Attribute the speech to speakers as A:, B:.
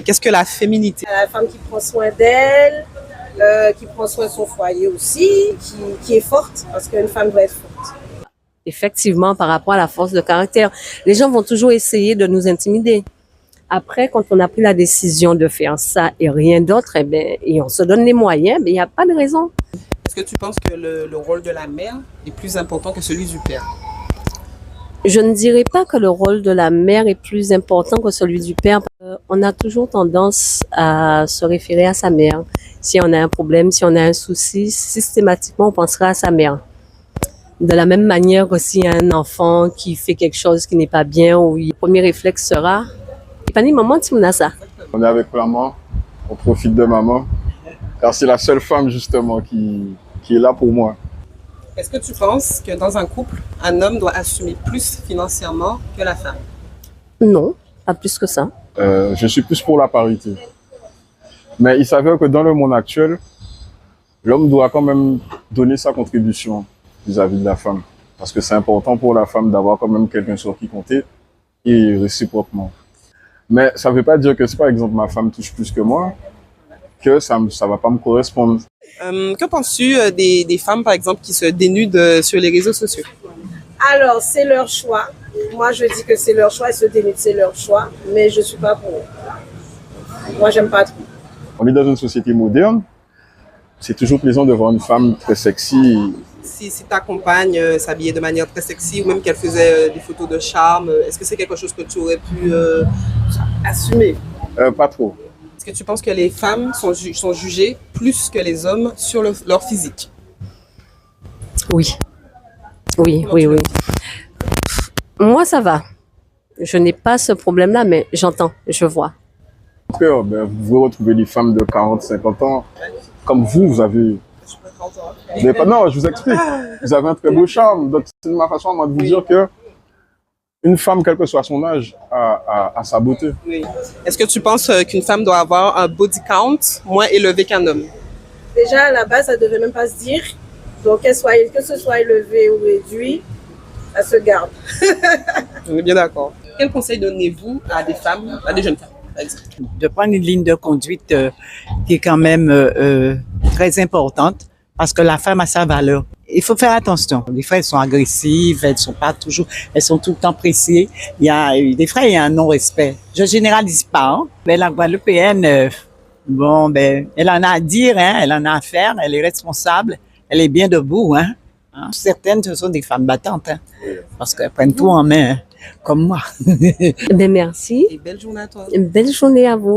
A: qu'est-ce que la féminité?
B: La femme qui prend soin d'elle, qui prend soin de son foyer aussi, qui est forte, parce qu'une femme doit être forte.
C: Effectivement, par rapport à la force de caractère, les gens vont toujours essayer de nous intimider. Après, quand on a pris la décision de faire ça et rien d'autre, et on se donne les moyens, il n'y a pas de raison.
A: Est-ce que tu penses que le rôle de la mère est plus important que celui du père?
C: Je ne dirais pas que le rôle de la mère est plus important que celui du père. On a toujours tendance à se référer à sa mère. Si on a un problème, si on a un souci, systématiquement, on pensera à sa mère. De la même manière que s'il y a un enfant qui fait quelque chose qui n'est pas bien, où le premier réflexe sera « Pani, maman, tu m'as ça ».
D: On est avec maman, on profite de maman, car c'est la seule femme justement qui est là pour moi.
A: Est-ce que tu penses que dans un couple, un homme doit assumer plus financièrement que la femme?
C: Non, pas plus que ça.
D: Je suis plus pour la parité. Mais il s'avère que dans le monde actuel, l'homme doit quand même donner sa contribution vis-à-vis de la femme. Parce que c'est important pour la femme d'avoir quand même quelqu'un sur qui compter et réciproquement. Mais ça ne veut pas dire que si par exemple ma femme touche plus que moi, que ça va pas me correspondre.
A: Que penses-tu des femmes, par exemple, qui se dénudent sur les réseaux sociaux?
B: Alors, c'est leur choix. Moi, je dis que c'est leur choix et se dénudent, c'est leur choix. Mais je ne suis pas pour. Moi, j'aime pas trop.
D: On est dans une société moderne. C'est toujours plaisant de voir une femme très sexy.
A: Si ta compagne s'habillait de manière très sexy ou même qu'elle faisait des photos de charme, est-ce que c'est quelque chose que tu aurais pu assumer?
D: Pas trop.
A: Est-ce que tu penses que les femmes sont jugées plus que les hommes sur leur physique?
C: Oui. Oui. Moi, ça va. Je n'ai pas ce problème-là, mais j'entends, je vois.
D: En tout cas, vous pouvez retrouver des femmes de 40, 50 ans. Comme vous avez... Non, je vous explique. Vous avez un très beau charme. Donc, c'est ma façon à moi de vous dire que une femme, quel que soit son âge, a sa beauté.
A: Oui. Est-ce que tu penses qu'une femme doit avoir un body count moins élevé qu'un homme?
B: Déjà, à la base, ça ne devait même pas se dire. Donc, que ce soit élevé ou réduit, ça se garde.
A: On est bien d'accord. Quel conseil donnez-vous à des femmes, à des jeunes femmes, par exemple?
E: De prendre une ligne de conduite qui est quand même très importante parce que la femme a sa valeur. Il faut faire attention. Des fois, elles sont agressives, elles sont tout le temps pressées. Des fois, il y a un non-respect. Je généralise pas, hein. Mais la Guadeloupéenne, elle en a à dire, hein, elle en a à faire, elle est responsable, elle est bien debout, hein. Certaines, ce sont des femmes battantes, hein, parce qu'elles prennent tout en main, hein, comme moi.
C: Merci.
A: Et belle journée à toi.
C: Belle journée à vous.